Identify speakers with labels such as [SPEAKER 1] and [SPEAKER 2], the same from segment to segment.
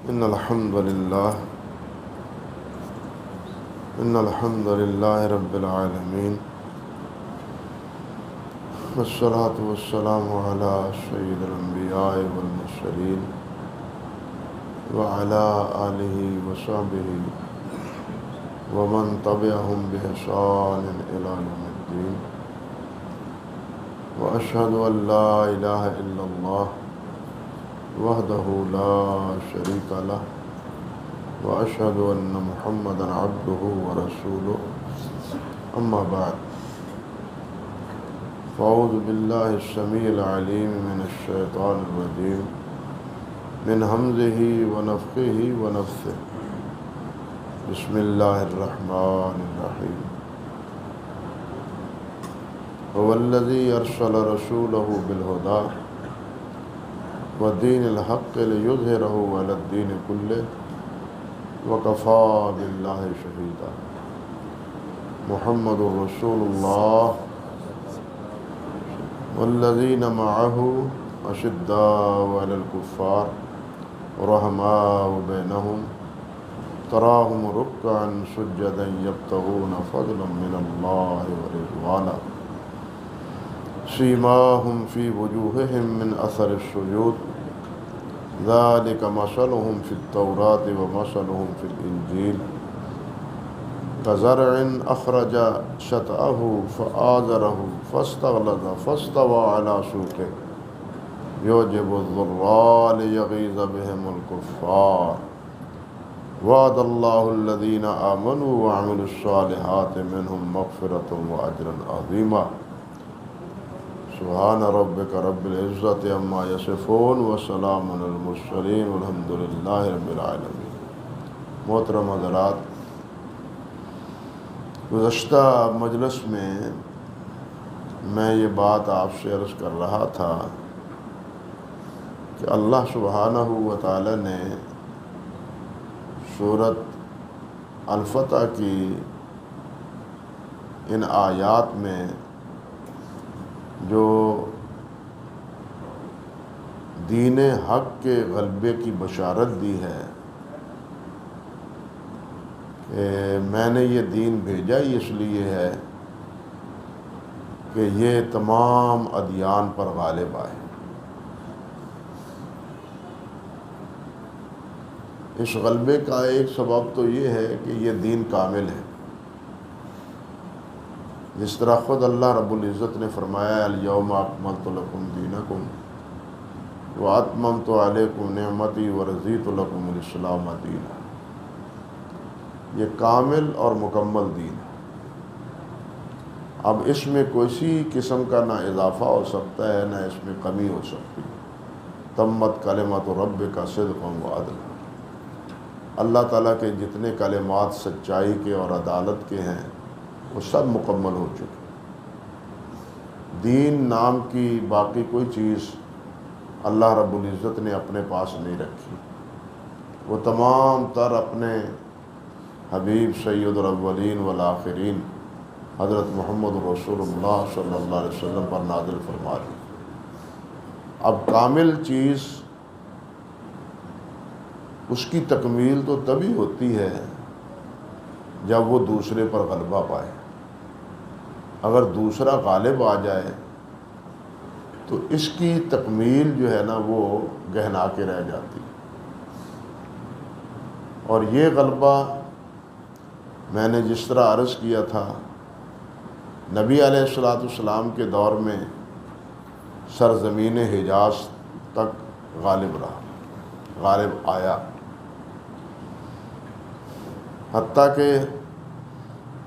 [SPEAKER 1] إن الحمد لله رب العالمين، والصلاة والسلام على سيد الأنبياء والمرسلين وعلى آله وصحبه ومن تبعهم بإحسان إلى يوم الدين، وأشهد أن لا إله إلا الله وحده لا شريك له، وأشهد أن محمدا عبده ورسوله، أما بعد، فأعوذ بالله السميع العليم من الشيطان الرجيم من همزه ونفخه ونفثه. بسم الله الرحمن الرحيم. هو الذي أرسل رسوله بالهدى ودين الحق ليظهره على الدين كله وكفى بالله شهيدا. محمد رسول الله والذين معه أشداء على الكفار رحماء بينهم تراهم ركعا سجدا يبتغون فضلا من الله ورضوانا سيماهم في وجوههم من أثر السجود ذلك مثلهم في التوراة ومثلهم في الإنجيل كزرع أخرج شطأه فآزره فاستغلظ فاستوى على سوقه يعجب الضراء ليغيظ بهم الكفار وعد الله الذين آمنوا وعملوا الصالحات منهم مغفرة وأجرا عظيما. سبحان ربك رب العزة عما يصفون وسلام على المرسلين والحمد لله رب العالمين. محترم حضرات، گزشتہ مجلس میں میں یہ بات آپ سے عرض کر رہا تھا کہ اللہ سبحانہ و تعالی نے سورۃ الفتح کی ان آیات میں جو دین حق کے غلبے کی بشارت دی ہے کہ میں نے یہ دین بھیجا ہی اس لیے ہے کہ یہ تمام ادیان پر غالب آئے. اس غلبے کا ایک سبب تو یہ ہے کہ یہ دین کامل ہے. جس طرح خود اللہ رب العزت نے فرمایا الیوم اکملت لکم دینکم واتممت علیکم نعمتی ورضیت لکم الاسلام دینا. یہ کامل اور مکمل دین ہے. اب اس میں کسی قسم کا نہ اضافہ ہو سکتا ہے نہ اس میں کمی ہو سکتی. تمت کلمۃ ربک صدقا وعدلا. اللہ تعالیٰ کے جتنے کلمات سچائی کے اور عدالت کے ہیں وہ سب مکمل ہو چکے. دین نام کی باقی کوئی چیز اللہ رب العزت نے اپنے پاس نہیں رکھی. وہ تمام تر اپنے حبیب سید الاولین والآخرین حضرت محمد رسول اللہ صلی اللہ علیہ وسلم پر نازل فرما دی. اب کامل چیز اس کی تکمیل تو تبھی ہوتی ہے جب وہ دوسرے پر غلبہ پائے. اگر دوسرا غالب آ جائے تو اس کی تکمیل جو ہے نا وہ گہنا کے رہ جاتی. اور یہ غلبہ میں نے جس طرح عرض کیا تھا نبی علیہ السلام کے دور میں سرزمین حجاز تک غالب رہا، غالب آیا، حتیٰ کہ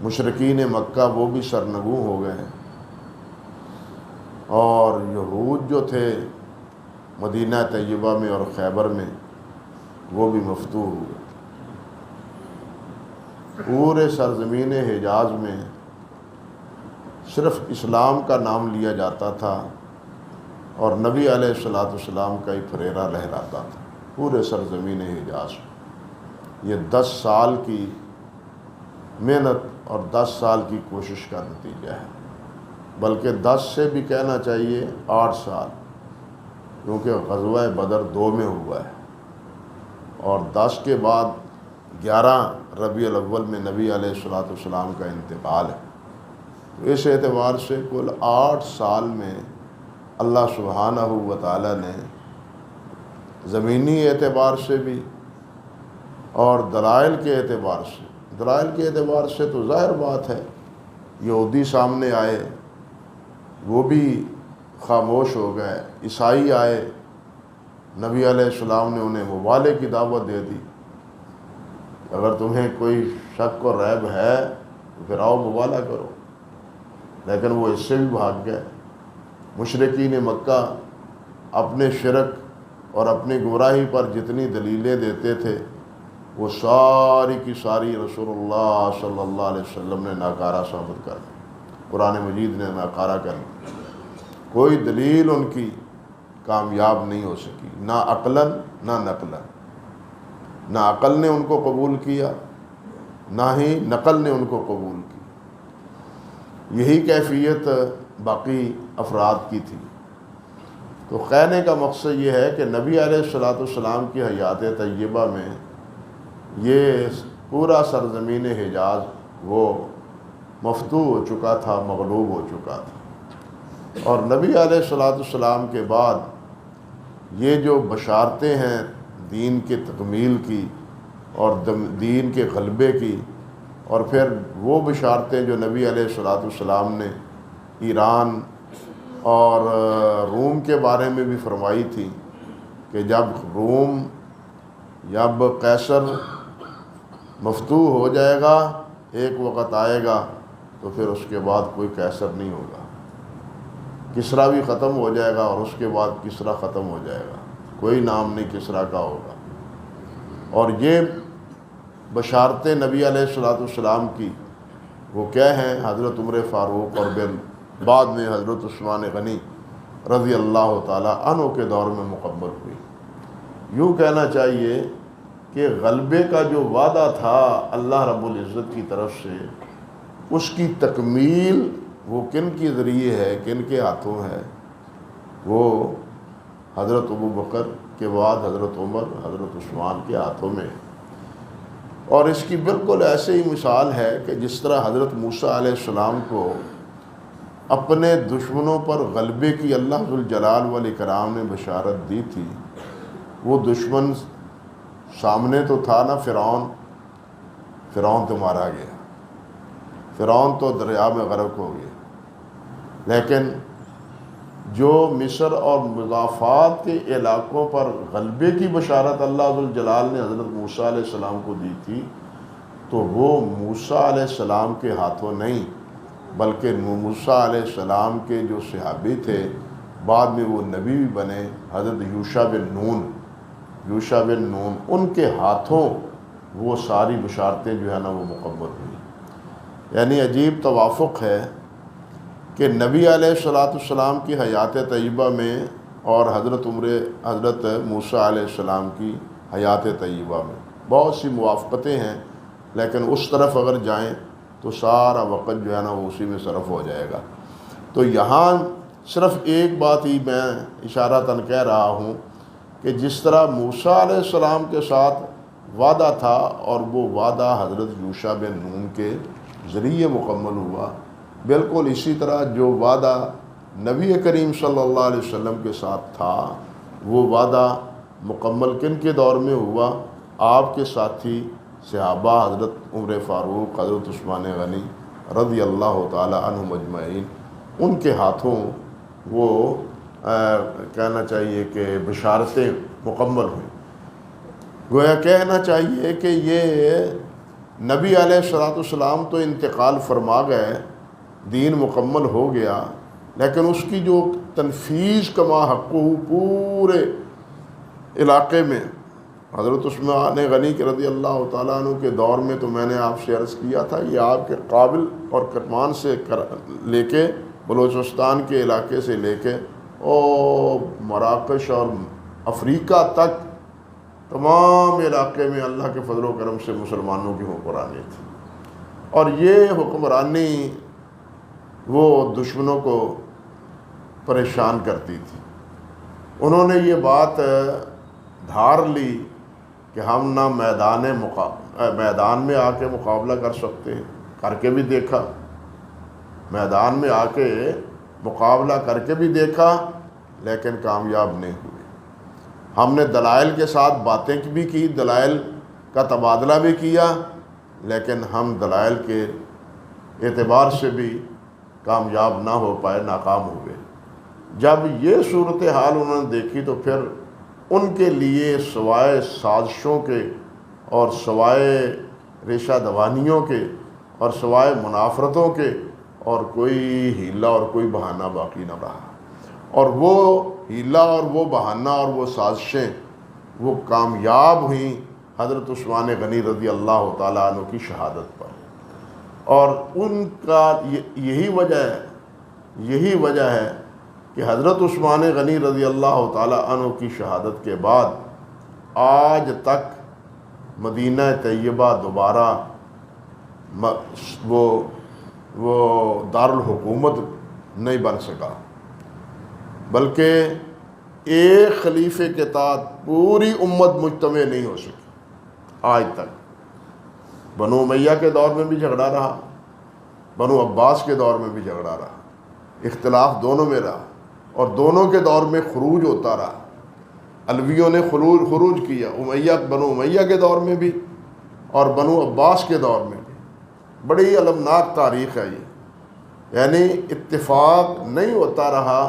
[SPEAKER 1] مشرکین مکہ وہ بھی سرنگوں ہو گئے اور یہود جو تھے مدینہ طیبہ میں اور خیبر میں وہ بھی مفتوح ہوئے. پورے سرزمین حجاز میں صرف اسلام کا نام لیا جاتا تھا اور نبی علیہ السلام کا ہی پھریرا لہراتا تھا پورے سرزمین حجاز. یہ 10 سال کی محنت اور 10 سال کی کوشش کا نتیجہ ہے. بلکہ 10 سے بھی کہنا چاہیے 8 سال، کیونکہ غزوہ بدر 2 میں ہوا ہے اور 10 کے بعد 11 ربیع الاول میں نبی علیہ الصلوۃ والسلام کا انتقال ہے۔ تو اس اعتبار سے کل 8 سال میں اللہ سبحانہ و تعالیٰ نے زمینی اعتبار سے بھی اور دلائل کے اعتبار سے تو ظاہر بات ہے، یہودی سامنے آئے، وہ بھی خاموش ہو گئے، عیسائی آئے، نبی علیہ السلام نے انہیں مبالغے کی دعوت دے دی، اگر تمہیں کوئی شک و ریب ہے تو پھر آؤ مبالغہ کرو، لیکن وہ اس سے بھی بھاگ گئے۔ مشرکین مکہ اپنے شرک اور اپنی گمراہی پر جتنی دلیلیں دیتے تھے وہ ساری کی ساری رسول اللہ صلی اللہ علیہ وسلم نے ناکارہ ثابت کر دی، قرآن مجید نے ناکارہ کر دی، کوئی دلیل ان کی کامیاب نہیں ہو سکی، نہ عقلاً نہ نقلاً، نہ عقل نے ان کو قبول کیا نہ ہی نقل نے ان کو قبول کی۔ یہی کیفیت باقی افراد کی تھی۔ تو کہنے کا مقصد یہ ہے کہ نبی علیہ الصلوۃ والسلام کی حیات طیبہ میں یہ پورا سرزمین حجاز وہ مفتوح ہو چکا تھا، مغلوب ہو چکا تھا، اور نبی علیہ الصلوۃ والسلام کے بعد یہ جو بشارتیں ہیں دین کے تکمیل کی اور دین کے غلبے کی، اور پھر وہ بشارتیں جو نبی علیہ الصلوۃ والسلام نے ایران اور روم کے بارے میں بھی فرمائی تھی کہ جب قیصر مفتوح ہو جائے گا، ایک وقت آئے گا تو پھر اس کے بعد کوئی قیصر نہیں ہوگا، کسریٰ بھی ختم ہو جائے گا اور اس کے بعد کسریٰ ختم ہو جائے گا، کوئی نام نہیں کسریٰ کا ہوگا۔ اور یہ بشارتیں نبی علیہ الصلوۃ والسلام کی وہ کیا ہیں؟ حضرت عمر فاروق اور بعد میں حضرت عثمان غنی رضی اللہ تعالیٰ عنہ کے دور میں مکمل ہوئی۔ یوں کہنا چاہیے کہ غلبے کا جو وعدہ تھا اللہ رب العزت کی طرف سے، اس کی تکمیل وہ کن کے ذریعے ہے، کن کے ہاتھوں ہے؟ وہ حضرت ابو بکر کے بعد حضرت عمر، حضرت عثمان کے ہاتھوں میں۔ اور اس کی بالکل ایسے ہی مثال ہے کہ جس طرح حضرت موسیٰ علیہ السلام کو اپنے دشمنوں پر غلبے کی اللہ ذوالجلال والاکرام نے بشارت دی تھی، وہ دشمن سامنے تو تھا نا، فرعون تو مارا گیا، فرعون تو دریا میں غرق ہو گیا، لیکن جو مصر اور مضافات کے علاقوں پر غلبے کی بشارت اللہ ذوالجلال نے حضرت موسیٰ علیہ السلام کو دی تھی، تو وہ موسیٰ علیہ السلام کے ہاتھوں نہیں، بلکہ موسیٰ علیہ السلام کے جو صحابی تھے، بعد میں وہ نبی بھی بنے، حضرت یوشع بن نون، ان کے ہاتھوں وہ ساری بشارتیں جو ہے نا وہ مکمل ہوئی۔ یعنی عجیب توافق ہے کہ نبی علیہ الصلوۃ والسلام کی حیات طیبہ میں اور حضرت موسیٰ علیہ السلام کی حیات طیبہ میں بہت سی موافقتیں ہیں، لیکن اس طرف اگر جائیں تو سارا وقت جو ہے نا وہ اسی میں صرف ہو جائے گا۔ تو یہاں صرف ایک بات ہی میں اشارتاً کہہ رہا ہوں کہ جس طرح موسیٰ علیہ السلام کے ساتھ وعدہ تھا اور وہ وعدہ حضرت یوشع بن نون کے ذریعے مکمل ہوا، بالکل اسی طرح جو وعدہ نبی کریم صلی اللہ علیہ وسلم کے ساتھ تھا، وہ وعدہ مکمل کن کے دور میں ہوا؟ آپ کے ساتھی صحابہ حضرت عمر فاروق، حضرت عثمان غنی رضی اللہ تعالی عنہم اجمعین، ان کے ہاتھوں وہ کہنا چاہیے کہ بشارتیں مکمل ہوئیں۔ گویا کہنا چاہیے کہ یہ نبی علیہ الصلوۃ والسلام تو انتقال فرما گئے، دین مکمل ہو گیا، لیکن اس کی جو تنفیذ کما حقہ پورے علاقے میں، حضرت عثمان غنی کے رضی اللہ تعالیٰ عنہ کے دور میں تو میں نے آپ سے عرض کیا تھا، یہ آپ کے قابل اور کرمان سے لے کے بلوچستان کے علاقے سے لے کے مراکش اور افریقہ تک تمام علاقے میں اللہ کے فضل و کرم سے مسلمانوں کی حکمرانی تھی، اور یہ حکمرانی وہ دشمنوں کو پریشان کرتی تھی۔ انہوں نے یہ بات دھار لی کہ ہم نہ میدان میں آ کے مقابلہ کر سکتے ہیں، کر کے بھی دیکھا، میدان میں آ کے مقابلہ کر کے بھی دیکھا لیکن کامیاب نہیں ہوئے۔ ہم نے دلائل کے ساتھ باتیں بھی کی، دلائل کا تبادلہ بھی کیا، لیکن ہم دلائل کے اعتبار سے بھی کامیاب نہ ہو پائے، ناکام ہو گئے۔ جب یہ صورتحال انہوں نے دیکھی تو پھر ان کے لیے سوائے سازشوں کے اور سوائے ریشہ دوانیوں کے اور سوائے منافرتوں کے اور کوئی ہیلہ اور کوئی بہانہ باقی نہ رہا، اور وہ ہیلہ اور وہ بہانہ اور وہ سازشیں وہ کامیاب ہوئیں حضرت عثمان غنی رضی اللہ تعالیٰ عنہ کی شہادت پر۔ اور ان کا یہی وجہ ہے کہ حضرت عثمان غنی رضی اللہ تعالیٰ عنہ کی شہادت کے بعد آج تک مدینہ طیبہ دوبارہ وہ دارالحکومت نہیں بن سکا، بلکہ ایک خلیفے کے تحت پوری امت مجتمع نہیں ہو سکی آج تک۔ بنو امیہ کے دور میں بھی جھگڑا رہا، بنو عباس کے دور میں بھی جھگڑا رہا، اختلاف دونوں میں رہا، اور دونوں کے دور میں خروج ہوتا رہا۔ علویوں نے خروج کیا، بنو امیہ کے دور میں بھی اور بنو عباس کے دور میں بھی۔ بڑی المناک تاریخ ہے یہ، یعنی اتفاق نہیں ہوتا رہا۔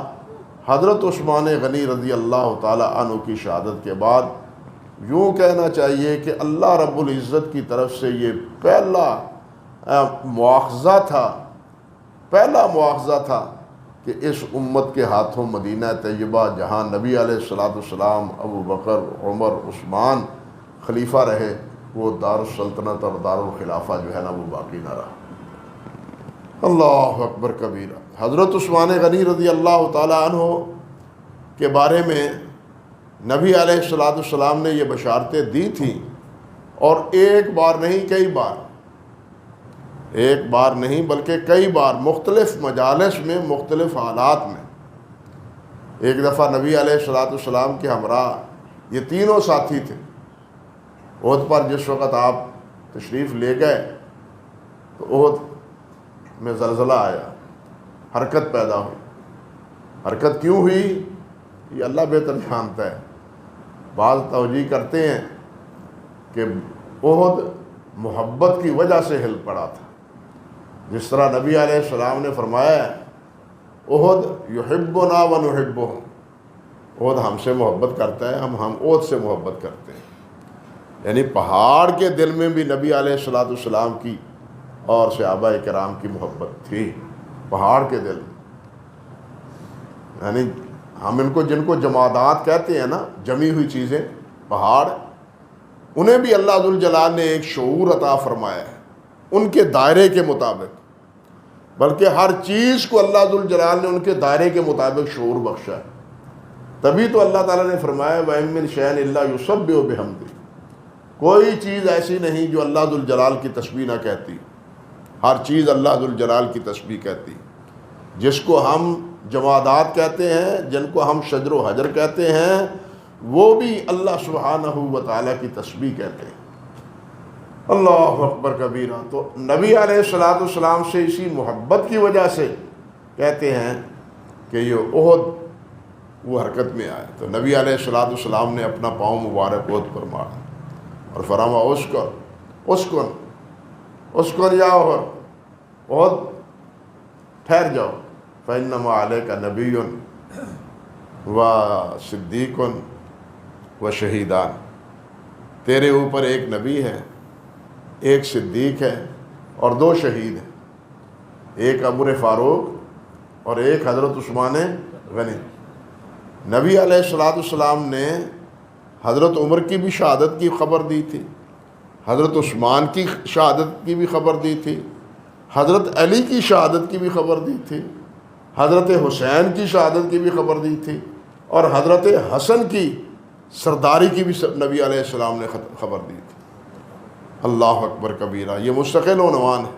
[SPEAKER 1] حضرت عثمان غنی رضی اللہ تعالی عنہ کی شہادت کے بعد یوں کہنا چاہیے کہ اللہ رب العزت کی طرف سے یہ پہلا مواخذہ تھا کہ اس امت کے ہاتھوں مدینہ طیبہ، جہاں نبی علیہ السلام، ابو بکر، عمر، عثمان خلیفہ رہے، وہ دارالسلطنت اور دارالخلافہ جو ہے نا وہ باقی نہ رہا۔ اللہ اکبر کبیرہ۔ حضرت عثمان غنی رضی اللہ تعالی عنہ کے بارے میں نبی علیہ السلام نے یہ بشارتیں دی تھیں، اور ایک بار نہیں بلکہ کئی بار مختلف مجالس میں، مختلف حالات میں۔ ایک دفعہ نبی علیہ السلام کے ہمراہ یہ تینوں ساتھی تھے، احد پر جس وقت آپ تشریف لے گئے تو احد میں زلزلہ آیا، حرکت پیدا ہوئی۔ حرکت کیوں ہوئی یہ اللہ بہتر جانتا ہے۔ بعض توجیہ کرتے ہیں کہ احد محبت کی وجہ سے ہل پڑا تھا، جس طرح نبی علیہ السلام نے فرمایا احد یحبنا ونحبہ، احد ہم سے محبت کرتا ہے، ہم احد سے محبت کرتے ہیں۔ یعنی پہاڑ کے دل میں بھی نبی علیہ السلام کی اور صحابہ کرام کی محبت تھی، پہاڑ کے دل میں۔ یعنی ہم جن کو جمادات کہتے ہیں نا، جمی ہوئی چیزیں، پہاڑ، انہیں بھی اللہ ذوالجلال نے ایک شعور عطا فرمایا ہے ان کے دائرے کے مطابق، بلکہ ہر چیز کو اللہ ذوالجلال نے ان کے دائرے کے مطابق شعور بخشا ہے۔ تبھی تو اللہ تعالیٰ نے فرمایا وَإِن مِّن شَيْءٍ إِلَّا يُسَبِّحُ بِحَمْدِهِ، کوئی چیز ایسی نہیں جو اللہ ذوالجلال کی تسبیح نہ کہتی، ہر چیز اللہ ذوالجلال کی تسبیح کہتی۔ جس کو ہم جمادات کہتے ہیں، جن کو ہم شجر و حجر کہتے ہیں، وہ بھی اللہ سبحانہ و تعالیٰ کی تسبیح کہتے ہیں۔ اللہ اکبر کبیرہ۔ تو نبی علیہ السلام سے اسی محبت کی وجہ سے کہتے ہیں کہ یہ احد وہ حرکت میں آیا۔ تو نبی علیہ السلام نے اپنا پاؤں مبارک احد پر مارا اور فرمایا اسکن یا احد، ٹھہر جاؤ، فإنما علیک نبی و صدیق و شہیدان، تیرے اوپر ایک نبی ہے، ایک صدیق ہے اور دو شہید ہیں، ایک عمر فاروق اور ایک حضرت عثمان غنی۔ نبی علیہ السلام نے حضرت عمر کی بھی شہادت کی خبر دی تھی، حضرت عثمان کی شہادت کی بھی خبر دی تھی، حضرت علی کی شہادت کی بھی خبر دی تھی، حضرت حسین کی شہادت کی بھی خبر دی تھی، اور حضرت حسن کی سرداری کی بھی نبی علیہ السلام نے خبر دی تھی۔ اللہ اکبر کبیرہ، یہ مستقل عنوان ہے،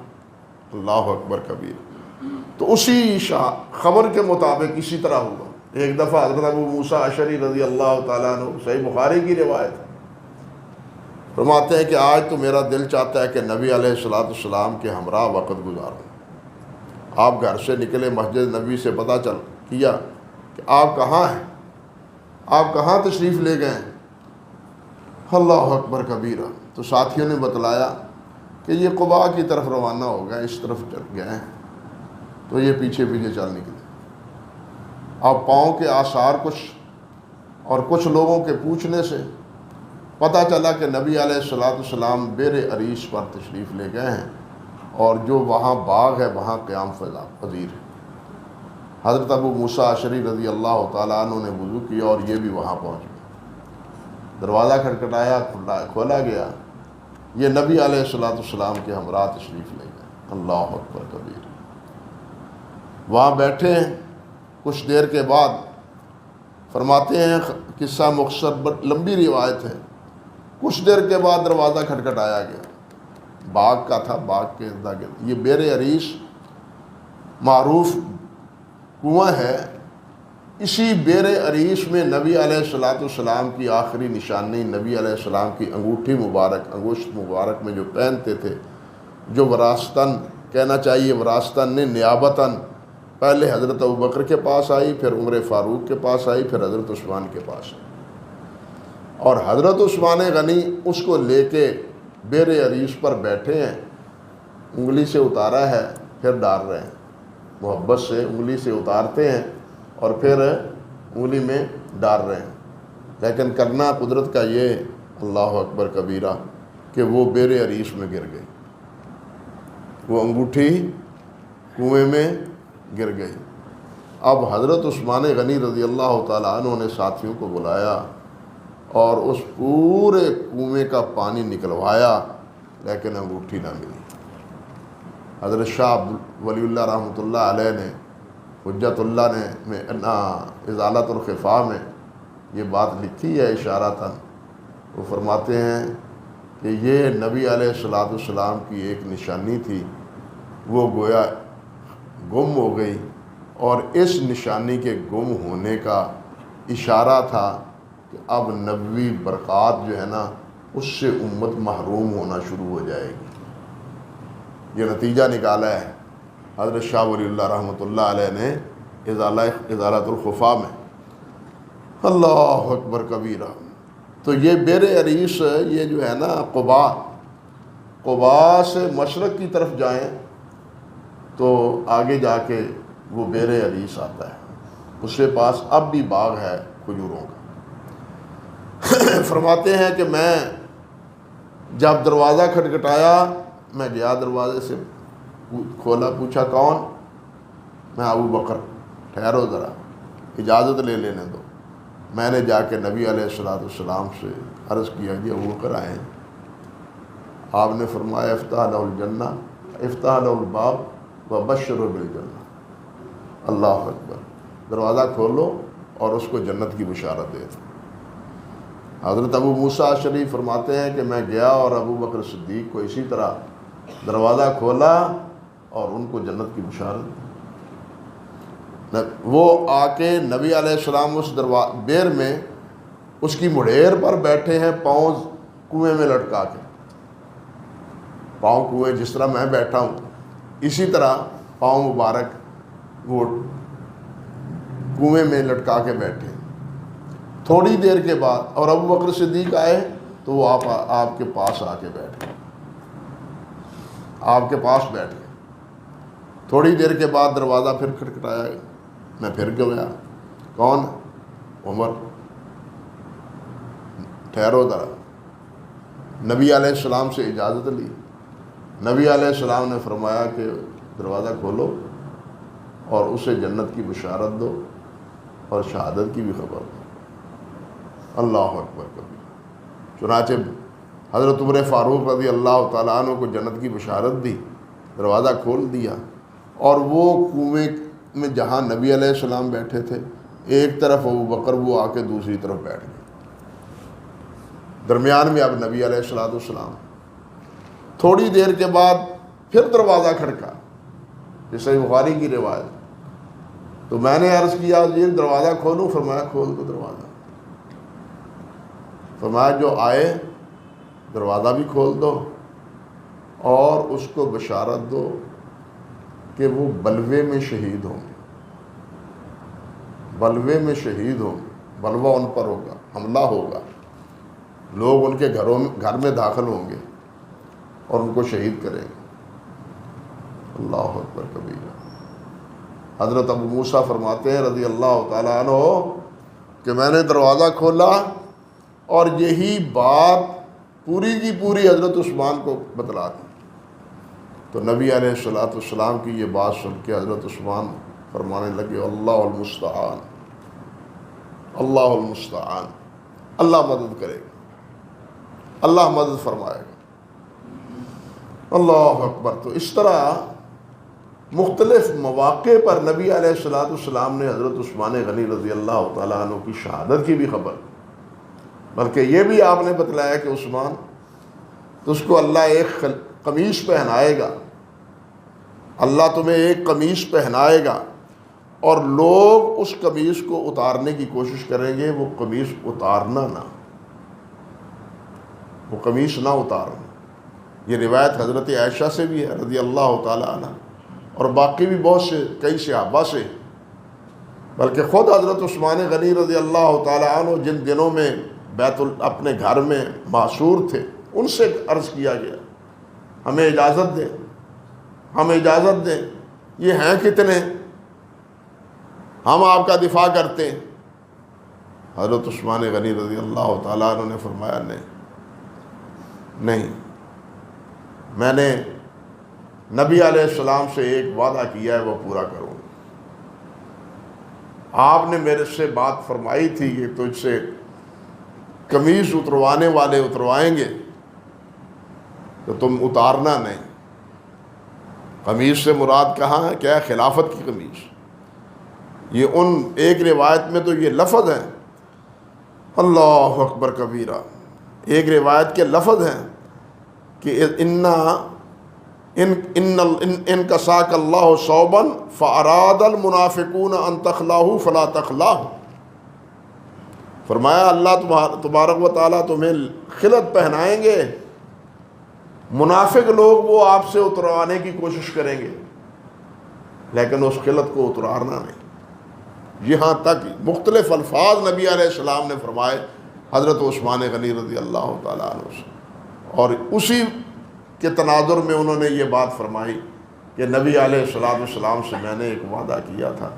[SPEAKER 1] اللہ اکبر کبیرہ۔ تو اسی خبر کے مطابق اسی طرح ہوا۔ ایک دفعہ حضرت ابو موسیٰ اشعری رضی اللہ تعالیٰ عنہ، صحیح بخاری کی روایت ہے، فرماتے ہیں کہ آج تو میرا دل چاہتا ہے کہ نبی علیہ الصلوۃ والسلام کے ہمراہ وقت گزاروں۔ آپ گھر سے نکلے، مسجد نبی سے پتہ چل کیا کہ آپ کہاں ہیں، آپ کہاں تشریف لے گئے ہیں؟ اللہ اکبر کبیرہ۔ تو ساتھیوں نے بتلایا کہ یہ قباء کی طرف روانہ ہو گئے، اس طرف چل گئے ہیں۔ تو یہ پیچھے پیچھے چل نکلے۔ اب پاؤں کے آثار کچھ لوگوں کے پوچھنے سے پتہ چلا کہ نبی علیہ الصلوۃ والسلام بیر عریش پر تشریف لے گئے ہیں، اور جو وہاں باغ ہے وہاں قیام پذیر ہے۔ حضرت ابو موسیٰ اشعری رضی اللہ تعالیٰ عنہ نے وضو کیا اور یہ بھی وہاں پہنچ گئے۔ دروازہ کھٹکھٹایا، کھولا گیا، یہ نبی علیہ الصلوۃ والسلام کے ہمراہ تشریف لے گئے۔ اللہ اکبر کبیر۔ وہاں بیٹھے ہیں، کچھ دیر کے بعد فرماتے ہیں، قصہ مختصر لمبی روایت ہے، کچھ دیر کے بعد دروازہ کھٹکھٹایا گیا، باغ کا تھا، باغ کے ارد گرد یہ بیر عریش معروف کنواں ہے۔ اسی بیر عریش میں نبی علیہ الصلوۃ والسلام کی آخری نشانی، نبی علیہ السلام کی انگوٹھی مبارک، انگشت مبارک میں جو پہنتے تھے، جو وراثتاً کہنا چاہیے وراثتاً نے نیابتاً پہلے حضرت ابوبکر کے پاس آئی، پھر عمر فاروق کے پاس آئی، پھر حضرت عثمان کے پاس آئی، اور حضرت عثمان غنی اس کو لے کے بیر عریش پر بیٹھے ہیں، انگلی سے اتارا ہے پھر ڈال رہے ہیں، محبت سے انگلی سے اتارتے ہیں اور پھر انگلی میں ڈال رہے ہیں، لیکن کرنا قدرت کا یہ اللہ اکبر کبیرہ کہ وہ بیر عریش میں گر گئی، وہ انگوٹھی کنویں میں گر گئی۔ اب حضرت عثمان غنی رضی اللہ تعالیٰ عنہ نے ساتھیوں کو بلایا اور اس پورے کنویں کا پانی نکلوایا، لیکن انگوٹھی نہ ملی۔ حضرت شاہ ولی اللہ رحمۃ اللہ علیہ نے حجت اللہ نے ازالۃ الخفا میں یہ بات لکھی ہے اشارتاً، وہ فرماتے ہیں کہ یہ نبی علیہ الصلوۃ والسلام کی ایک نشانی تھی، وہ گویا گم ہو گئی، اور اس نشانی کے گم ہونے کا اشارہ تھا کہ اب نبوی برکات جو ہے نا اس سے امت محروم ہونا شروع ہو جائے گی۔ یہ نتیجہ نکالا ہے حضرت شاہ ولی اللہ رحمۃ اللہ علیہ نے ازالۃ الخفا میں۔ اللہ اکبر کبیرہ۔ تو یہ بیر عریش یہ جو ہے نا قباء سے مشرق کی طرف جائیں تو آگے جا کے وہ بیر عریش آتا ہے، اس کے پاس اب بھی باغ ہے کھجوروں کا۔ فرماتے ہیں کہ میں جب دروازہ کھٹکھٹایا، میں گیا دروازے سے کھولا، پوچھا کون؟ میں ابو بکر، ٹھہرو ذرا اجازت لے لینے دو۔ میں نے جا کے نبی علیہ الصلوۃ والسلام سے عرض کیا کہ ابو بکر آئے ہیں۔ آپ نے فرمایا افتح لہ الجنہ، افتح لہ الباب وبشرہ بالجنہ۔ اللہ اکبر، دروازہ کھولو اور اس کو جنت کی بشارت دے دو۔ حضرت ابو موسیٰ اشعری فرماتے ہیں کہ میں گیا اور ابو بکر صدیق کو اسی طرح دروازہ کھولا اور ان کو جنت کی بشارت دی۔ وہ آ کے نبی علیہ السلام اس بیر میں اس کی مڑیر پر بیٹھے ہیں، پاؤں کنویں میں لٹکا کے، پاؤں کنویں جس طرح میں بیٹھا ہوں اسی طرح پاؤں مبارک وہ کنویں میں لٹکا کے بیٹھے۔ تھوڑی دیر کے بعد اور ابو بکر صدیق آئے تو وہ آپ کے پاس آ کے بیٹھ گئے، آپ کے پاس بیٹھ گئے۔ تھوڑی دیر کے بعد دروازہ پھر کھٹکھٹایا، میں پھر گیا، کون؟ عمر، ٹھہرو ذرا۔ نبی علیہ السلام سے اجازت لی، نبی علیہ السلام نے فرمایا کہ دروازہ کھولو اور اسے جنت کی بشارت دو اور شہادت کی بھی خبر دو۔ اللہ اکبر کبھی۔ چنانچہ حضرت عمر فاروق رضی اللہ تعالیٰ عنہ کو جنت کی بشارت دی، دروازہ کھول دیا، اور وہ کنویں میں جہاں نبی علیہ السلام بیٹھے تھے ایک طرف ابو بکر، وہ آ کے دوسری طرف بیٹھ گئے، درمیان میں اب نبی علیہ الصلوۃ والسلام۔ تھوڑی دیر کے بعد پھر دروازہ کھڑکا، یہ صحیح بخاری کی روایت۔ تو میں نے عرض کیا یہ دروازہ کھولوں؟ فرمایا کھول دو دروازہ۔ فرمایا جو آئے دروازہ بھی کھول دو اور اس کو بشارت دو کہ وہ بلوے میں شہید ہوں گے، بلوے میں شہید ہوں گے، بلوہ ان پر ہوگا، حملہ ہوگا، لوگ ان کے گھر میں داخل ہوں گے اور ان کو شہید کریں گے۔ اللہ اکبر کبیرہ۔ حضرت ابو موسیٰ فرماتے ہیں رضی اللہ تعالیٰ عنہ کہ میں نے دروازہ کھولا اور یہی بات پوری کی پوری حضرت عثمان کو بتلا دی، تو نبی علیہ السلام کی یہ بات سن کے حضرت عثمان فرمانے لگے اللہ المستعان، اللہ المستعان، اللہ مدد کرے گا، اللہ مدد فرمائے گا۔ اللہ اکبر۔ تو اس طرح مختلف مواقع پر نبی علیہ السلام نے حضرت عثمان غنی رضی اللہ تعالیٰ عنہ کی شہادت کی بھی خبر، بلکہ یہ بھی آپ نے بتلایا کہ عثمان تو اس کو اللہ ایک قمیص پہنائے گا، اللہ تمہیں ایک قمیص پہنائے گا اور لوگ اس قمیص کو اتارنے کی کوشش کریں گے، وہ قمیص اتارنا نہ، وہ قمیص نہ اتارنا۔ یہ روایت حضرت عائشہ سے بھی ہے رضی اللہ تعالیٰ عنہ، اور باقی بھی بہت سے کئی صحابہ سے، بلکہ خود حضرت عثمان غنی رضی اللہ تعالیٰ عنہ جن دنوں میں اپنے گھر میں معصور تھے، ان سے عرض کیا گیا ہمیں اجازت دیں، ہمیں اجازت دیں، یہ ہیں کتنے، ہم آپ کا دفاع کرتے ہیں۔ حضرت عثمان غنی رضی اللہ تعالیٰ عنہ نے فرمایا نہیں، میں نے نبی علیہ السلام سے ایک وعدہ کیا ہے وہ پورا کروں۔ آپ نے میرے سے بات فرمائی تھی کہ تجھ سے قمیص اتروانے والے اتروائیں گے تو تم اتارنا نہیں۔ قمیص سے مراد کہاں ہے؟ کیا ہے؟ خلافت کی قمیص۔ یہ ان ایک روایت میں تو یہ لفظ ہیں، اللہ اکبر کبیرہ، ایک روایت کے لفظ ہیں کہ ان کساک اللہ ثوبا فاراد المنافقون ان تخلاه فلا تخلاه، فرمایا اللہ تبارک و تعالیٰ تمہیں خلعت پہنائیں گے، منافق لوگ وہ آپ سے اتروانے کی کوشش کریں گے لیکن اس خلعت کو اتارنا نہیں۔ یہاں تک مختلف الفاظ نبی علیہ السلام نے فرمائے حضرت عثمان غنی رضی اللہ تعالیٰ عنہ سے، اور اسی کے تناظر میں انہوں نے یہ بات فرمائی کہ نبی علیہ السلام سے میں نے ایک وعدہ کیا تھا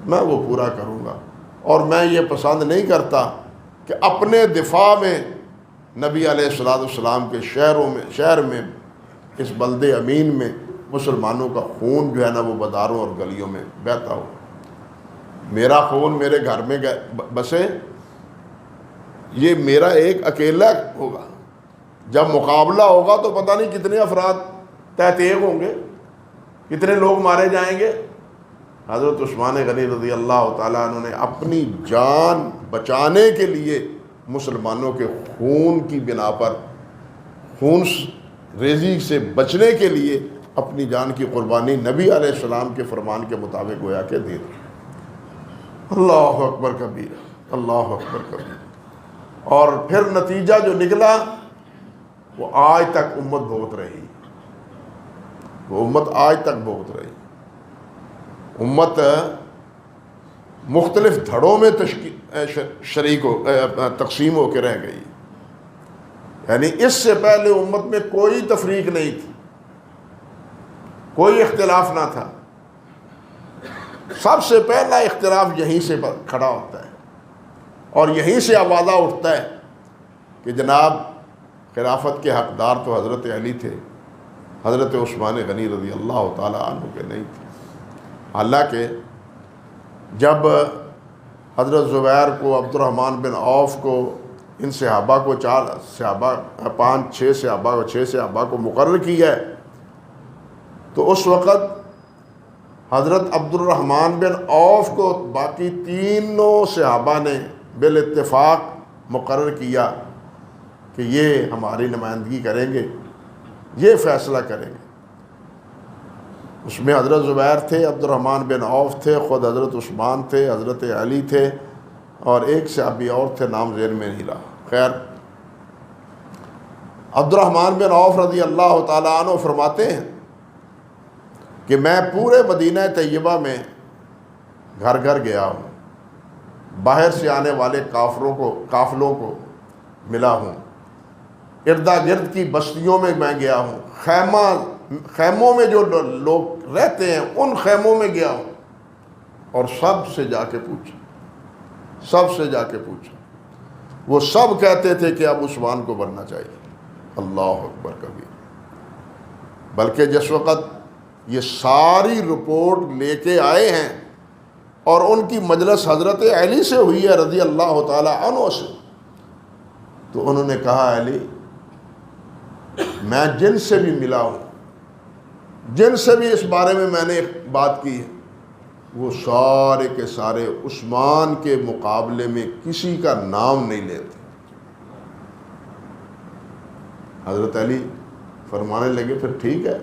[SPEAKER 1] میں وہ پورا کروں گا، اور میں یہ پسند نہیں کرتا کہ اپنے دفاع میں نبی علیہ السلام کے شہر میں اس بلد امین میں مسلمانوں کا خون جو ہے نا وہ بازاروں اور گلیوں میں بہتا ہو، میرا خون میرے گھر میں بسے، یہ میرا ایک اکیلا ہوگا، جب مقابلہ ہوگا تو پتہ نہیں کتنے افراد تحتیق ہوں گے، کتنے لوگ مارے جائیں گے۔ حضرت عثمان غنی رضی اللہ تعالیٰ عنہ نے اپنی جان بچانے کے لیے مسلمانوں کے خون کی بنا پر، خون ریزی سے بچنے کے لیے اپنی جان کی قربانی نبی علیہ السلام کے فرمان کے مطابق گویا کہ دے دی۔ اللہ اکبر کبیر، اللہ اکبر کبیر۔ اور پھر نتیجہ جو نکلا وہ آج تک امت بھگت رہی، وہ امت آج تک بھگت رہی۔ امت مختلف دھڑوں میں تقسیم ہو کے رہ گئی، یعنی اس سے پہلے امت میں کوئی تفریق نہیں تھی، کوئی اختلاف نہ تھا۔ سب سے پہلا اختلاف یہیں سے کھڑا ہوتا ہے اور یہیں سے آوازہ اٹھتا ہے کہ جناب خلافت کے حقدار تو حضرت علی تھے، حضرت عثمان غنی رضی اللہ تعالیٰ عنہ کے نہیں تھے۔ حالانکہ جب حضرت زبیر کو، عبد الرحمن بن عوف کو، ان صحابہ کو، چھ صحابہ کو مقرر کیا ہے، تو اس وقت حضرت عبد الرحمن بن عوف کو باقی تینوں صحابہ نے بالاتفاق مقرر کیا کہ یہ ہماری نمائندگی کریں گے، یہ فیصلہ کریں گے۔ اس میں حضرت زبیر تھے، عبد الرحمن بن عوف تھے، خود حضرت عثمان تھے، حضرت علی تھے، اور ایک صحابی اور تھے، نام ذہن میں نہیں رہا۔ خیر، عبد الرحمن بن عوف رضی اللہ تعالیٰ عنہ فرماتے ہیں کہ میں پورے مدینہ طیبہ میں گھر گھر گیا ہوں، باہر سے آنے والے قافلوں کو ملا ہوں، اردا گرد کی بستیوں میں میں گیا ہوں، خیموں میں جو لوگ رہتے ہیں ان خیموں میں گیا ہوں، اور سب سے جا کے پوچھا، وہ سب کہتے تھے کہ اب عثمان کو بننا چاہیے۔ اللہ اکبر کبیر۔ بلکہ جس وقت یہ ساری رپورٹ لے کے آئے ہیں اور ان کی مجلس حضرت علی سے ہوئی ہے رضی اللہ تعالی عنہ سے، تو انہوں نے کہا علی میں جن سے بھی ملا ہوں، جن سے بھی اس بارے میں نے بات کی ہے، وہ سارے کے سارے عثمان کے مقابلے میں کسی کا نام نہیں لیتے۔ حضرت علی فرمانے لگے پھر ٹھیک ہے،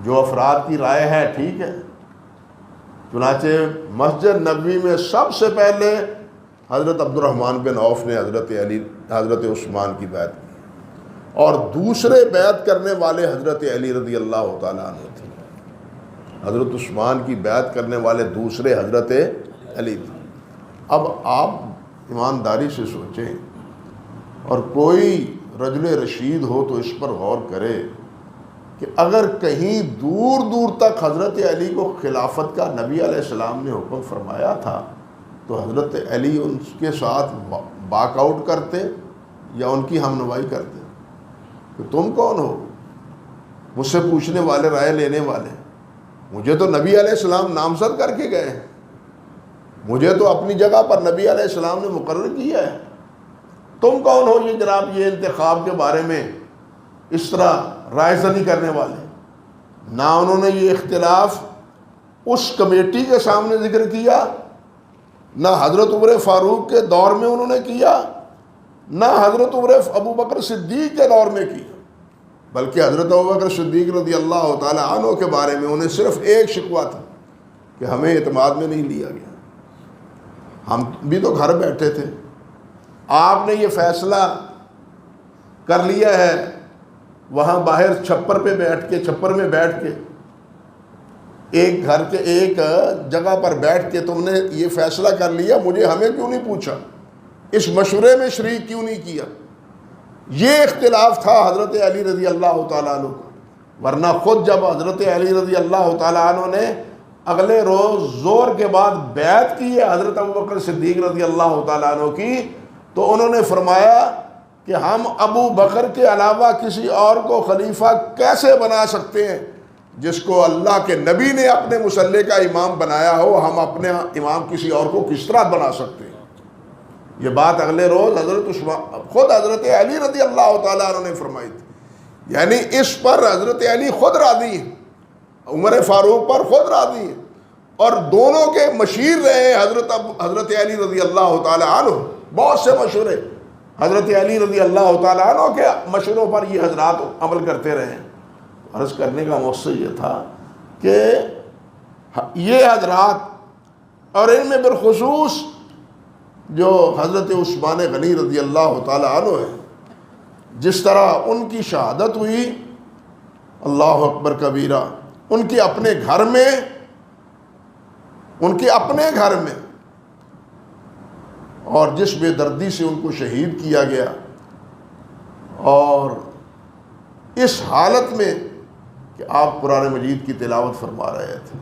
[SPEAKER 1] جو افراد کی رائے ہے ٹھیک ہے۔ چنانچہ مسجد نبوی میں سب سے پہلے حضرت عبد الرحمن بن عوف نے حضرت عثمان کی بیعت کی، اور دوسرے بیعت کرنے والے حضرت علی رضی اللہ تعالیٰ عنہ تھے۔ حضرت عثمان کی بیعت کرنے والے دوسرے حضرت علی تھے۔ اب آپ ایمانداری سے سوچیں، اور کوئی رجل رشید ہو تو اس پر غور کرے کہ اگر کہیں دور دور تک حضرت علی کو خلافت کا نبی علیہ السلام نے حکم فرمایا تھا تو حضرت علی ان کے ساتھ باک آؤٹ کرتے یا ان کی ہمنوائی کرتے کہ تم کون ہو مجھ سے پوچھنے والے، رائے لینے والے؟ مجھے تو نبی علیہ السلام نامزد کر کے گئے ہیں، مجھے تو اپنی جگہ پر نبی علیہ السلام نے مقرر کیا ہے، تم کون ہو یہ جناب یہ انتخاب کے بارے میں اس طرح رائے زنی کرنے والے؟ نہ انہوں نے یہ اختلاف اس کمیٹی کے سامنے ذکر کیا، نہ حضرت عمر فاروق کے دور میں انہوں نے کیا، نہ حضرت عمر ابو بکر صدیق کے دور میں کیا، بلکہ حضرت ابو بکر صدیق رضی اللہ تعالی عنہ کے بارے میں انہیں صرف ایک شکوہ تھا کہ ہمیں اعتماد میں نہیں لیا گیا۔ ہم بھی تو گھر بیٹھے تھے، آپ نے یہ فیصلہ کر لیا ہے، وہاں باہر چھپر میں بیٹھ کے ایک گھر کے ایک جگہ پر بیٹھ کے تم نے یہ فیصلہ کر لیا، ہمیں کیوں نہیں پوچھا، اس مشورے میں شریک کیوں نہیں کیا؟ یہ اختلاف تھا حضرت علی رضی اللہ تعالیٰ عنہ کو، ورنہ خود جب حضرت علی رضی اللہ تعالیٰ عنہ نے اگلے روز زور کے بعد بیعت کی ہے حضرت ابوبکر صدیق رضی اللہ تعالیٰ عنہ کی، تو انہوں نے فرمایا کہ ہم ابو بکر کے علاوہ کسی اور کو خلیفہ کیسے بنا سکتے ہیں؟ جس کو اللہ کے نبی نے اپنے مصلی کا امام بنایا ہو، ہم اپنے امام کسی اور کو کس طرح بنا سکتے ہیں؟ یہ بات اگلے روز خود حضرت علی رضی اللہ تعالیٰ عنہ نے فرمائی تھی، یعنی اس پر حضرت علی خود راضی ہیں، عمر فاروق پر خود راضی ہیں، اور دونوں کے مشیر رہے حضرت علی رضی اللہ تعالیٰ عنہ۔ بہت سے مشورے حضرت علی رضی اللہ تعالیٰ عنہ کے مشوروں پر یہ حضرات عمل کرتے رہے ہیں۔ عرض کرنے کا مقصد یہ تھا کہ یہ حضرات، اور ان میں بالخصوص جو حضرت عثمان غنی رضی اللہ تعالیٰ عنہ ہے، جس طرح ان کی شہادت ہوئی، اللہ اکبر کبیرہ، ان کے اپنے گھر میں، اور جس بے دردی سے ان کو شہید کیا گیا، اور اس حالت میں کہ آپ قرآن مجید کی تلاوت فرما رہے تھے،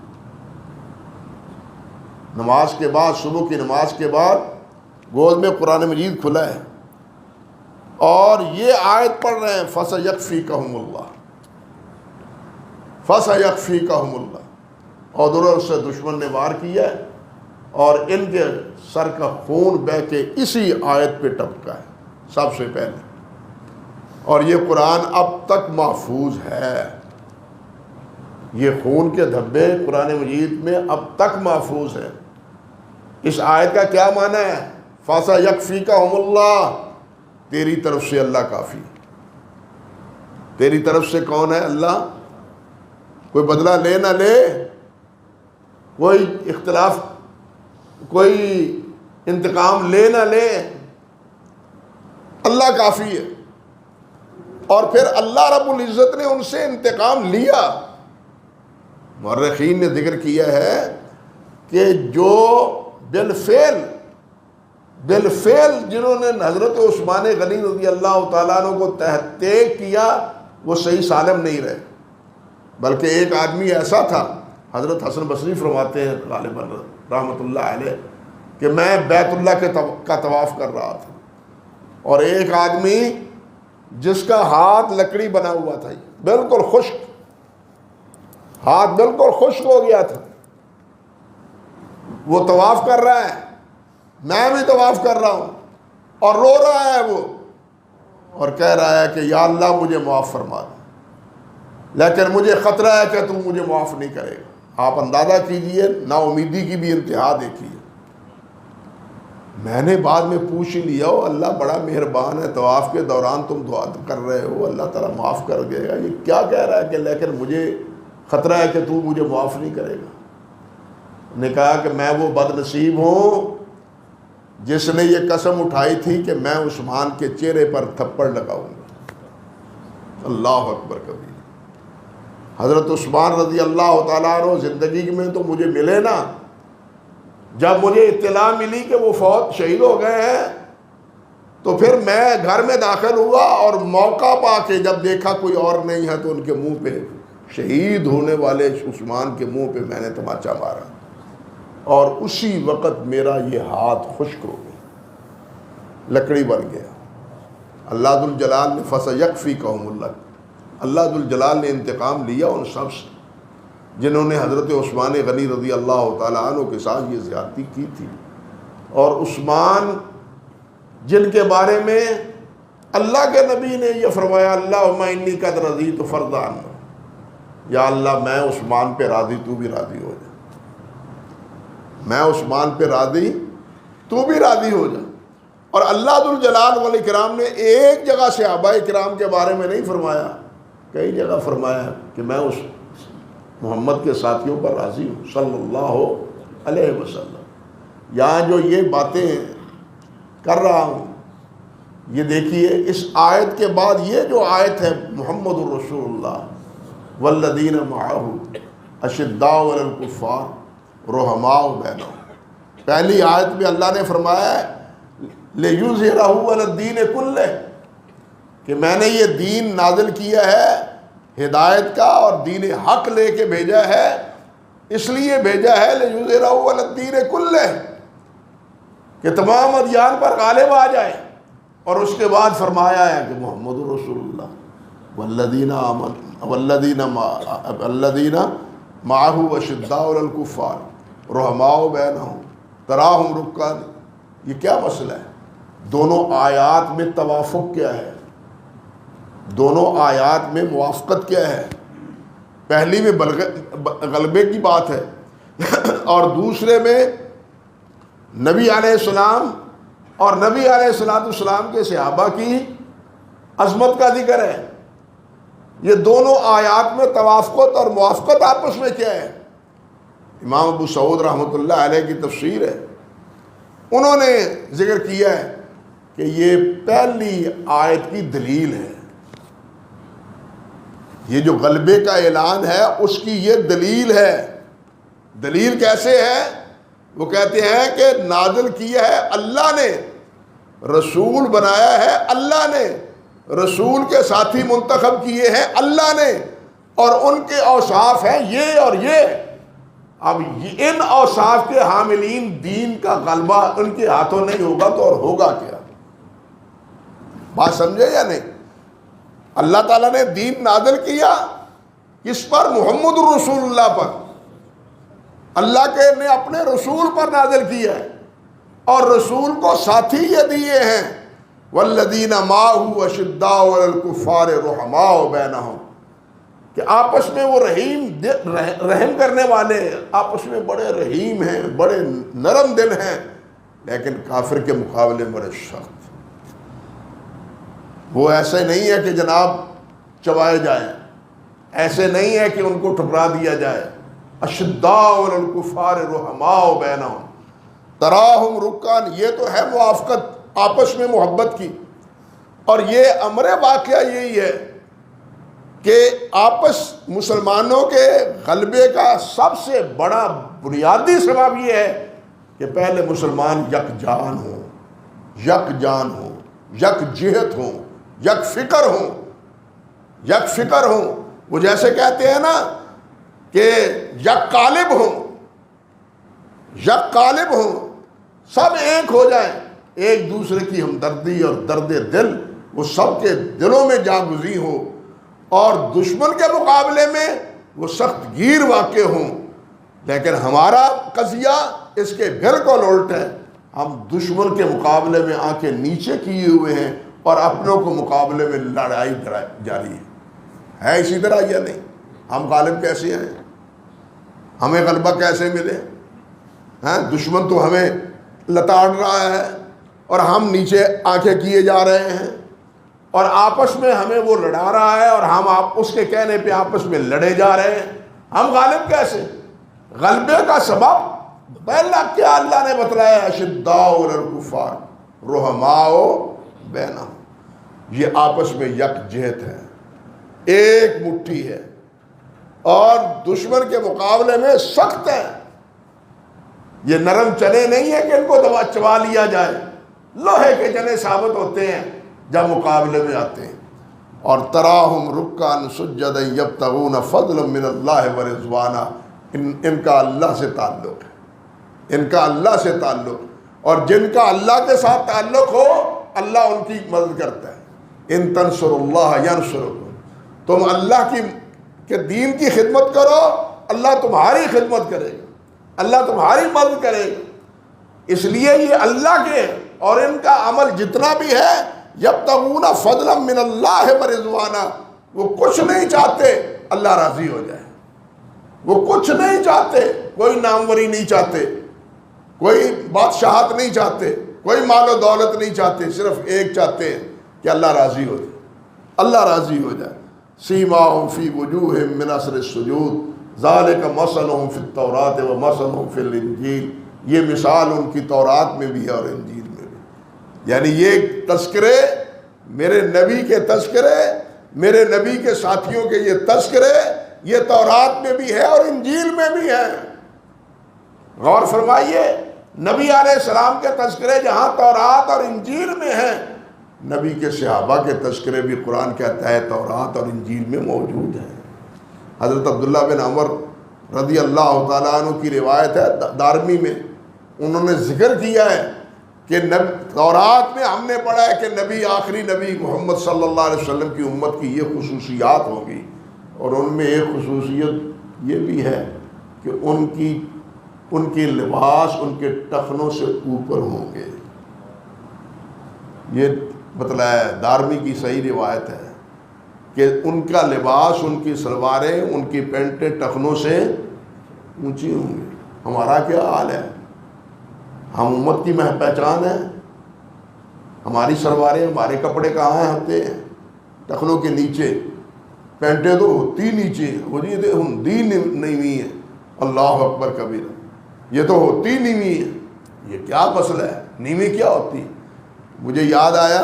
[SPEAKER 1] نماز کے بعد، صبح کی نماز کے بعد گود میں قرآن مجید کھلا ہے اور یہ آیت پڑھ رہے ہیں فَسَيَكْفِيكَهُمُ اللَّهُ فَسَيَكْفِيكَهُمُ اللَّهُ، اور ادھر سے دشمن نے وار کیا ہے اور ان کے سر کا خون بہہ کے اسی آیت پہ ٹپکا ہے سب سے پہلے، اور یہ قرآن اب تک محفوظ ہے، یہ خون کے دھبے قرآن مجید میں اب تک محفوظ ہے۔ اس آیت کا کیا معنی ہے؟ فَسَيَكْفِيكَهُمُ اللَّهُ، تیری طرف سے اللہ کافی، تیری طرف سے کون ہے؟ اللہ۔ کوئی بدلہ لے نہ لے، کوئی اختلاف، کوئی انتقام لے نہ لے، اللہ کافی ہے۔ اور پھر اللہ رب العزت نے ان سے انتقام لیا۔ مورخین نے ذکر کیا ہے کہ جو بالفعل جنہوں نے حضرت عثمان غنی رضی اللہ تعالیٰ عنہ کو تحت کیا وہ صحیح سالم نہیں رہے، بلکہ ایک آدمی ایسا تھا، حضرت حسن بصری فرماتے ہیں غالباً رحمۃ اللہ علیہ، کہ میں بیت اللہ کا طواف کر رہا تھا اور ایک آدمی جس کا ہاتھ لکڑی بنا ہوا تھا، بالکل خشک، ہاتھ بالکل خشک ہو گیا تھا، وہ طواف کر رہا ہے، میں بھی طواف کر رہا ہوں، اور رو رہا ہے وہ، اور کہہ رہا ہے کہ یا اللہ مجھے معاف فرما دے، لیکن مجھے خطرہ ہے کہ تو مجھے معاف نہیں کرے گا۔ آپ اندازہ کیجئے نا امیدی کی بھی انتہا دیکھیے۔ میں نے بعد میں پوچھ ہی لیا، اللہ بڑا مہربان ہے، طواف کے دوران تم دعا کر رہے ہو اللہ تعالیٰ معاف کر دے گا، یہ کیا کہہ رہا ہے کہ لیکن مجھے خطرہ ہے کہ تو مجھے معاف نہیں کرے گا۔ نے کہا کہ میں وہ بد نصیب ہوں جس نے یہ قسم اٹھائی تھی کہ میں عثمان کے چہرے پر تھپڑ لگاؤں گا۔ اللہ اکبر کبیر۔ حضرت عثمان رضی اللہ تعالیٰ عنہ زندگی میں تو مجھے ملے نا، جب مجھے اطلاع ملی کہ وہ فوت شہید ہو گئے ہیں تو پھر میں گھر میں داخل ہوا اور موقع پا کے جب دیکھا کوئی اور نہیں ہے تو ان کے منہ پہ، شہید ہونے والے عثمان کے منہ پہ میں نے تماچا مارا، اور اسی وقت میرا یہ ہاتھ خشک ہو گیا، لکڑی بن گیا۔ اللہ ذوالجلال نے فَسَيَكْفِيكَهُمُ اللَّهُ، اللہ ذوالجلال نے انتقام لیا ان سب سے جنہوں نے حضرت عثمان غنی رضی اللہ تعالیٰ عنہ کے ساتھ یہ زیادتی کی تھی۔ اور عثمان جن کے بارے میں اللہ کے نبی نے یہ فرمایا اللہم انی قد رضیت فرضا عنہ، یا اللہ میں عثمان پہ راضی تو بھی راضی ہو جا، میں عثمان پہ راضی تو بھی راضی ہو جا۔ اور اللہ ذوالجلال والاکرام نے ایک جگہ صحابہ کرام کے بارے میں نہیں فرمایا، کئی جگہ فرمایا کہ میں اس محمد کے ساتھیوں پر راضی ہوں صلی اللہ علیہ وسلم۔ یہاں جو یہ باتیں کر رہا ہوں یہ دیکھیے، اس آیت کے بعد یہ جو آیت ہے محمد الرسول اللہ والذین معہ اشداء علی الکفار رحماء بینہم، پہلی آیت میں اللہ نے فرمایا ہے لیظہرہ علی الدین کلہ، کہ میں نے یہ دین نازل کیا ہے ہدایت کا اور دین حق لے کے بھیجا ہے، اس لیے بھیجا ہے لیظہرہ علی الدین کلہ، کہ تمام ادیان پر غالب آ جائے۔ اور اس کے بعد فرمایا ہے کہ محمد رسول اللہ والذین معہ اشداء علی الکفار رحماء بینہم تراہم رکعا۔ یہ کیا مسئلہ ہے؟ دونوں آیات میں توافق کیا ہے؟ دونوں آیات میں موافقت کیا ہے؟ پہلی میں غلبے کی بات ہے اور دوسرے میں نبی علیہ السلام اور نبی علیہ السلام کے صحابہ کی عظمت کا ذکر ہے۔ یہ دونوں آیات میں توافقت اور موافقت آپس میں کیا ہے؟ امام ابو سعود رحمۃ اللہ علیہ کی تفسیر ہے، انہوں نے ذکر کیا ہے کہ یہ پہلی آیت کی دلیل ہے، یہ جو غلبے کا اعلان ہے اس کی یہ دلیل ہے۔ دلیل کیسے ہے؟ وہ کہتے ہیں کہ نازل کیا ہے اللہ نے، رسول بنایا ہے اللہ نے، رسول کے ساتھی منتخب کیے ہیں اللہ نے، اور ان کے اوصاف ہیں یہ اور یہ۔ اب ان اوصاف کے حاملین دین کا غلبہ ان کے ہاتھوں نہیں ہوگا تو اور ہوگا کیا؟ بات سمجھے یا نہیں؟ اللہ تعالیٰ نے دین نازل کیا کس پر؟ محمد الرسول اللہ پر، اللہ کے نے اپنے رسول پر نازل کیا ہے، اور رسول کو ساتھی یہ دیے ہیں والذین معہ اشداء علی الکفار رحماء بینہم، کہ آپس میں وہ رحم کرنے والے، آپس میں بڑے رحیم ہیں، بڑے نرم دل ہیں، لیکن کافر کے مقابلے میں بڑے سخت۔ وہ ایسے نہیں ہے کہ جناب چبائے جائیں، ایسے نہیں ہے کہ ان کو ٹھکرا دیا جائے۔ اشداء علی الکفار رحماء بینہم تراہم رکعا، یہ تو ہے موافقت آپس میں محبت کی۔ اور یہ امر واقعہ یہی ہے کہ آپس مسلمانوں کے غلبے کا سب سے بڑا بنیادی سبب یہ ہے کہ پہلے مسلمان یکجان ہوں، یکجان ہوں، یک جہت ہوں، یک فکر ہوں، یک فکر ہوں۔ وہ جیسے کہتے ہیں نا کہ یک قالب ہوں، یک قالب ہوں، سب ایک ہو جائیں، ایک دوسرے کی ہمدردی اور درد دل وہ سب کے دلوں میں جاگزی ہو، اور دشمن کے مقابلے میں وہ سخت گیر واقع ہوں۔ لیکن ہمارا قضیہ اس کے بالکل الٹ ہے، ہم دشمن کے مقابلے میں آنکھیں نیچے کیے ہوئے ہیں اور اپنوں کو مقابلے میں لڑائی جاری ہے اسی طرح یا نہیں؟ ہم غالب کیسے ہیں؟ ہمیں غلبہ کیسے ملے؟ دشمن تو ہمیں لتاڑ رہا ہے اور ہم نیچے آنکھیں کیے جا رہے ہیں، اور آپس میں ہمیں وہ لڑا رہا ہے اور ہم اس کے کہنے پہ آپس میں لڑے جا رہے ہیں۔ ہم غالب کیسے؟ غلبے کا سبب پہلا کیا اللہ نے بتلایا؟ اشداء علی الکفار رحماء بینہم، یہ آپس میں یک جہت ہے، ایک مٹھی ہے، اور دشمن کے مقابلے میں سخت ہے۔ یہ نرم چنے نہیں ہیں کہ ان کو چبا لیا جائے، لوہے کے چنے ثابت ہوتے ہیں جب مقابلے میں آتے ہیں۔ اور تراہم رکعا سجدا یبتغون فضلا من اللہ ورضوانا، ان کا اللہ سے تعلق ہے، ان کا اللہ سے تعلق، اور جن کا اللہ کے ساتھ تعلق ہو اللہ ان کی مدد کرتا ہے۔ ان تنصروا اللہ ینصرکم، تم اللہ کے دین کی خدمت کرو اللہ تمہاری خدمت کرے گا، اللہ تمہاری مدد کرے گا۔ اس لیے یہ اللہ کے اور ان کا عمل جتنا بھی ہے یبتغون فضلا من اللہ ورضوانا، وہ کچھ نہیں چاہتے اللہ راضی ہو جائے، وہ کچھ نہیں چاہتے، کوئی ناموری نہیں چاہتے، کوئی بادشاہت نہیں چاہتے، کوئی مال و دولت نہیں چاہتے، صرف ایک چاہتے ہیں کہ اللہ راضی ہو جائے، اللہ راضی ہو جائے۔ سیماہم فی وجوہہم من اثر السجود ذالک مثلہم فی التوراۃ و مثلہم فی الانجیل، یہ مثال ان کی تورات میں بھی ہے اور انجیل میں بھی۔ یعنی یہ تذکرے میرے نبی کے تذکرے، میرے نبی کے ساتھیوں کے یہ تذکرے، یہ تورات میں بھی ہے اور انجیل میں بھی ہے۔ غور فرمائیے، نبی علیہ السلام کے تذکرے جہاں تورات اور انجیل میں ہیں، نبی کے صحابہ کے تذکرے بھی قرآن کہتا ہے تورات اور انجیل میں موجود ہیں۔ حضرت عبداللہ بن عمر رضی اللہ تعالیٰ عنہ کی روایت ہے دارمی میں، انہوں نے ذکر کیا ہے کہ تورات میں ہم نے پڑھا ہے کہ نبی آخری نبی محمد صلی اللہ علیہ وسلم کی امت کی یہ خصوصیات ہوگی، اور ان میں ایک خصوصیت یہ بھی ہے کہ ان کی لباس ان کے ٹخنوں سے اوپر ہوں گے۔ یہ بتلایا دارمی کی صحیح روایت ہے کہ ان کا لباس، ان کی سلواریں، ان کی پینٹیں ٹخنوں سے اونچی ہوں گی۔ ہمارا کیا حال ہے؟ ہم امت کی پہچان ہیں، ہماری سلواریں، ہمارے کپڑے کہاں ہوتے ہیں؟ ٹخنوں کے نیچے، پینٹیں تو ہوتی نیچے، ہندی نہیں ہوئی ہے، اللہ اکبر کبیرہ، یہ تو ہوتی نیوی ہے۔ یہ کیا مسئلہ ہے؟ نیوی کیا ہوتی ہے؟ مجھے یاد آیا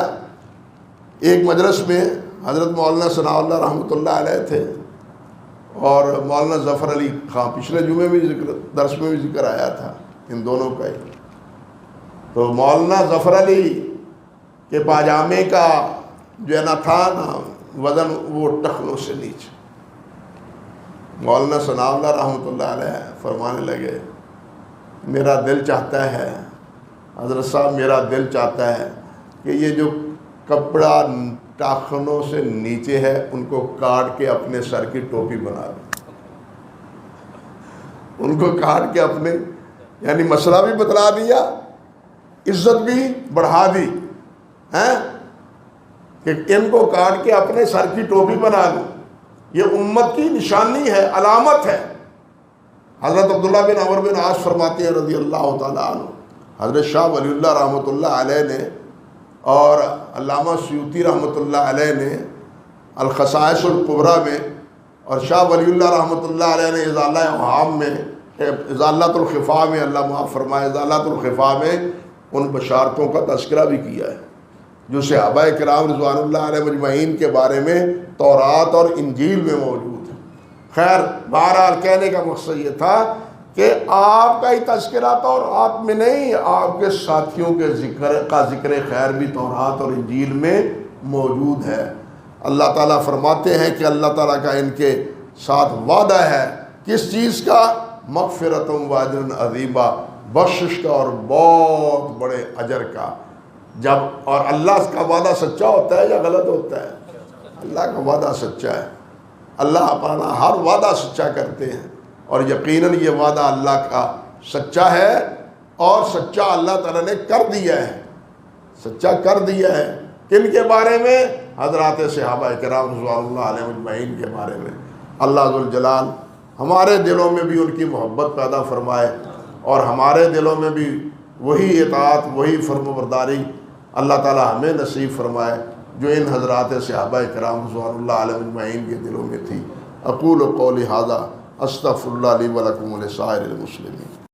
[SPEAKER 1] ایک مجلس میں حضرت مولانا ثناء اللہ رحمۃ اللہ علیہ تھے، اور مولانا ظفر علی خان، پچھلے جمعے میں درس میں بھی ذکر آیا تھا ان دونوں کا ہی۔ تو مولانا ظفر علی کے پاجامے کا جو ہے نا تھا نا وزن، وہ ٹخنوں سے نیچے۔ مولانا ثناء اللہ رحمۃ اللہ علیہ فرمانے لگے، میرا دل چاہتا ہے حضرت صاحب، میرا دل چاہتا ہے کہ یہ جو کپڑا ٹخنوں سے نیچے ہے ان کو کاٹ کے اپنے سر کی ٹوپی بنا دیں، ان کو کاٹ کے اپنے، یعنی مسئلہ بھی بتلا دیا، عزت بھی بڑھا دی ہیں کہ ان کو کاٹ کے اپنے سر کی ٹوپی بنا دیں۔ یہ امت کی نشانی ہے، علامت ہے۔ حضرت عبداللہ بن عمر بن عاص فرماتے ہیں رضی اللہ تعالیٰ عنہ، حضرت شاہ ولی اللہ رحمۃ اللہ علیہ نے اور علامہ سیوطی رحمۃ اللہ علیہ نے الخصائص القبریٰ میں، اور شاہ ولی اللہ رحمۃ اللہ علیہ نے ازالہ اوہام میں، ازالۃ الخفا میں، اللہ معاف فرمائے، ازالۃ الخفا میں ان بشارتوں کا تذکرہ بھی کیا ہے جو صحابہ کرام رضوان اللہ علیہ مجمعین کے بارے میں تورات اور انجیل میں موجود ہے۔ خیر بہرحال کہنے کا مقصد یہ تھا کہ آپ کا ہی تذکرہ تورات میں نہیں، آپ کے ساتھیوں کے ذکر خیر بھی تورات اور انجیل میں موجود ہے۔ اللہ تعالیٰ فرماتے ہیں کہ اللہ تعالیٰ کا ان کے ساتھ وعدہ ہے، کس چیز کا؟ مغفرۃ و اجر عظیمہ، بخشش کا اور بہت بڑے اجر کا۔ جب اور اللہ کا وعدہ سچا ہوتا ہے یا غلط ہوتا ہے؟ اللہ کا وعدہ سچا ہے۔ اللہ اپنا ہر وعدہ سچا کرتے ہیں، اور یقیناً یہ وعدہ اللہ کا سچا ہے، اور سچا اللہ تعالیٰ نے کر دیا ہے، سچا کر دیا ہے۔ کن کے بارے میں؟ حضرات صحابہ کرام رضوان اللہ علیہ اجمعین کے بارے میں۔ اللہ ذوالجلال ہمارے دلوں میں بھی ان کی محبت پیدا فرمائے، اور ہمارے دلوں میں بھی وہی اطاعت، وہی فرمانبرداری اللہ تعالیٰ ہمیں نصیب فرمائے جو ان حضرات صحابہ کرام رضوان اللہ علیہ اجمعین کے دلوں میں تھی۔ اقول قولی ھذا استغفر اللہ لی ولکم ولسائر المسلمین۔